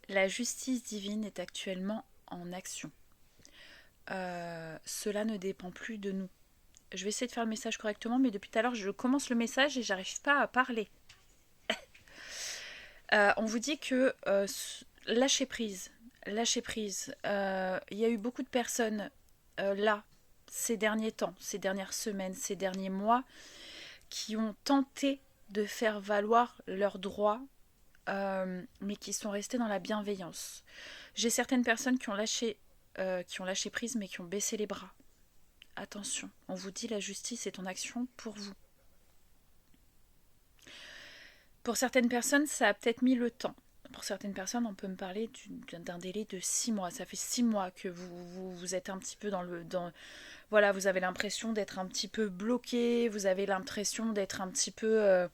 La justice divine est actuellement en action. Cela ne dépend plus de nous. Je vais essayer de faire le message correctement, mais depuis tout à l'heure, je commence le message et j'arrive pas à parler. On vous dit que lâchez prise. Lâchez prise. Il y a eu beaucoup de personnes là, ces derniers temps, ces dernières semaines, ces derniers mois, qui ont tenté de faire valoir leurs droits, mais qui sont restés dans la bienveillance. J'ai certaines personnes qui ont lâché prise, mais qui ont baissé les bras. Attention, on vous dit la justice est en action pour vous. Pour certaines personnes, ça a peut-être mis le temps. Pour certaines personnes, on peut me parler d'un délai de 6 mois. Ça fait 6 mois que vous êtes un petit peu voilà, vous avez l'impression d'être un petit peu bloqué, vous avez l'impression d'être un petit peu,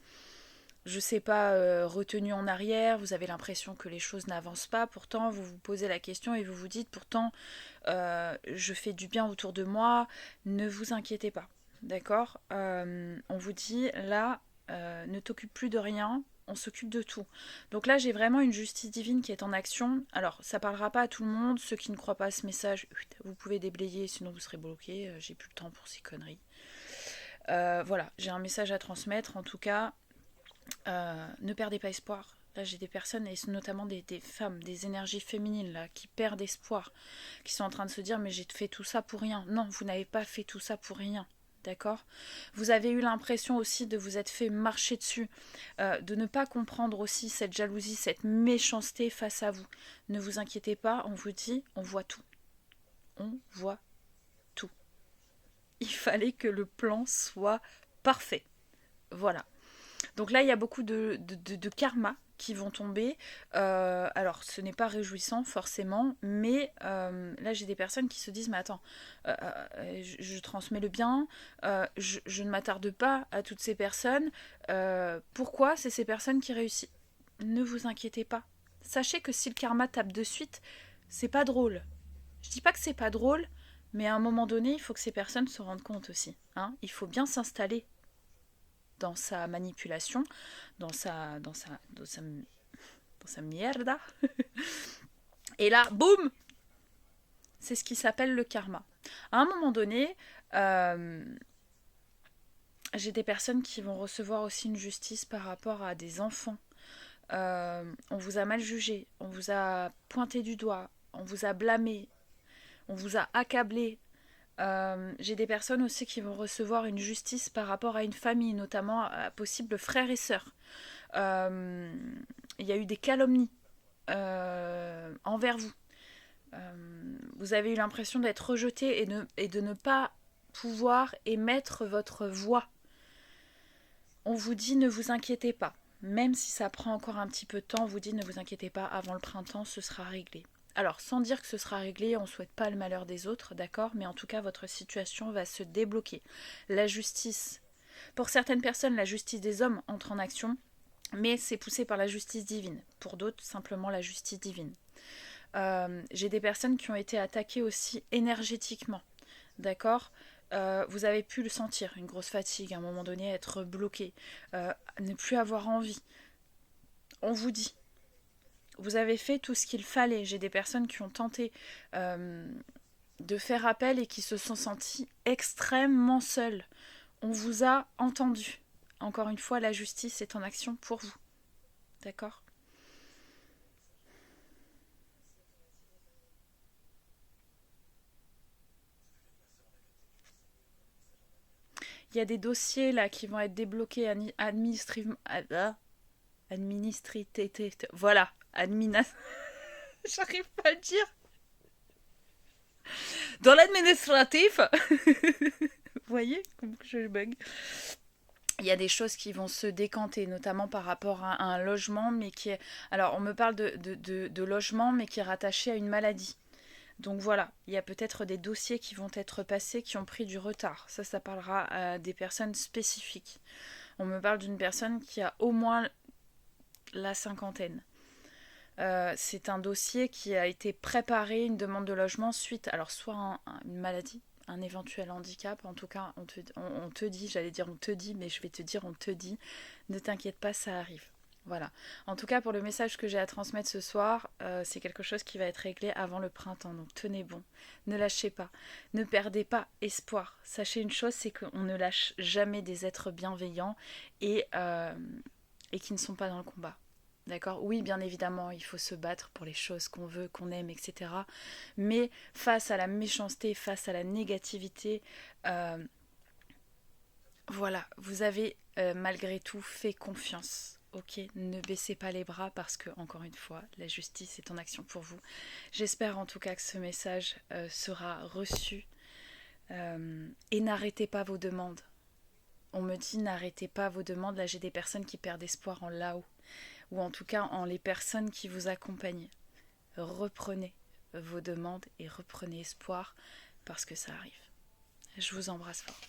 je sais pas, retenu en arrière, vous avez l'impression que les choses n'avancent pas. Pourtant, vous vous posez la question et vous vous dites, pourtant, je fais du bien autour de moi, ne vous inquiétez pas. D'accord. On vous dit, là, ne t'occupe plus de rien, on s'occupe de tout. Donc là, j'ai vraiment une justice divine qui est en action. Alors, ça parlera pas à tout le monde. Ceux qui ne croient pas à ce message, vous pouvez déblayer, sinon vous serez bloqué. J'ai plus le temps pour ces conneries. Voilà, j'ai un message à transmettre. En tout cas, ne perdez pas espoir. Là, j'ai des personnes, et notamment des femmes, des énergies féminines, là, qui perdent espoir, qui sont en train de se dire, mais j'ai fait tout ça pour rien. Non, vous n'avez pas fait tout ça pour rien. D'accord. Vous avez eu l'impression aussi de vous être fait marcher dessus, de ne pas comprendre aussi cette jalousie, cette méchanceté face à vous. Ne vous inquiétez pas, on vous dit, on voit tout. On voit tout. Il fallait que le plan soit parfait. Voilà. Donc là, il y a beaucoup de karma qui vont tomber. Alors, ce n'est pas réjouissant forcément, mais là, j'ai des personnes qui se disent, mais attends, je transmets le bien, je ne m'attarde pas à toutes ces personnes. Pourquoi c'est ces personnes qui réussissent? Ne vous inquiétez pas. Sachez que si le karma tape de suite, c'est pas drôle. Je dis pas que c'est pas drôle, mais à un moment donné, il faut que ces personnes se rendent compte aussi. Hein. Il faut bien s'installer dans sa manipulation, dans sa mierda. Et là, boum, c'est ce qui s'appelle le karma. À un moment donné, j'ai des personnes qui vont recevoir aussi une justice par rapport à des enfants. On vous a mal jugé, on vous a pointé du doigt, on vous a blâmé, on vous a accablé. J'ai des personnes aussi qui vont recevoir une justice par rapport à une famille, notamment à possibles frères et sœurs. Euh, il y a eu des calomnies envers vous. Vous avez eu l'impression d'être rejeté et de ne pas pouvoir émettre votre voix. On vous dit ne vous inquiétez pas. Même si ça prend encore un petit peu de temps, on vous dit ne vous inquiétez pas, avant le printemps, ce sera réglé. Alors, sans dire que ce sera réglé, on ne souhaite pas le malheur des autres, d'accord? Mais en tout cas, votre situation va se débloquer. La justice. Pour certaines personnes, la justice des hommes entre en action, mais c'est poussé par la justice divine. Pour d'autres, simplement la justice divine. J'ai des personnes qui ont été attaquées aussi énergétiquement. D'accord. Vous avez pu le sentir, une grosse fatigue, à un moment donné, être bloqué, ne plus avoir envie. On vous dit, vous avez fait tout ce qu'il fallait. J'ai des personnes qui ont tenté de faire appel et qui se sont senties extrêmement seules. On vous a entendu. Encore une fois, la justice est en action pour vous. D'accord. Il y a des dossiers là qui vont être débloqués administrativement. Voilà. J'arrive pas à le dire. Dans l'administratif. Vous voyez comme je bug. Il y a des choses qui vont se décanter, notamment par rapport à un logement, mais qui est... Alors, on me parle de logement, mais qui est rattaché à une maladie. Donc voilà, il y a peut-être des dossiers qui vont être passés qui ont pris du retard. Ça parlera à des personnes spécifiques. On me parle d'une personne qui a au moins la cinquantaine. C'est un dossier qui a été préparé, une demande de logement suite, alors soit une maladie, un éventuel handicap, en tout cas on te dit, j'allais dire on te dit, mais je vais te dire on te dit, ne t'inquiète pas, ça arrive. Voilà. En tout cas, pour le message que j'ai à transmettre ce soir, c'est quelque chose qui va être réglé avant le printemps. Donc tenez bon. Ne lâchez pas. Ne perdez pas espoir. Sachez une chose, c'est qu'on ne lâche jamais des êtres bienveillants et qui ne sont pas dans le combat. D'accord? Oui, bien évidemment, il faut se battre pour les choses qu'on veut, qu'on aime, etc. Mais face à la méchanceté, face à la négativité, euh, voilà, vous avez malgré tout fait confiance. Ok, ne baissez pas les bras parce que, encore une fois, la justice est en action pour vous. J'espère en tout cas que ce message sera reçu. Et n'arrêtez pas vos demandes. On me dit n'arrêtez pas vos demandes. Là, j'ai des personnes qui perdent espoir en là-haut. Ou en tout cas en les personnes qui vous accompagnent. Reprenez vos demandes et reprenez espoir parce que ça arrive. Je vous embrasse fort.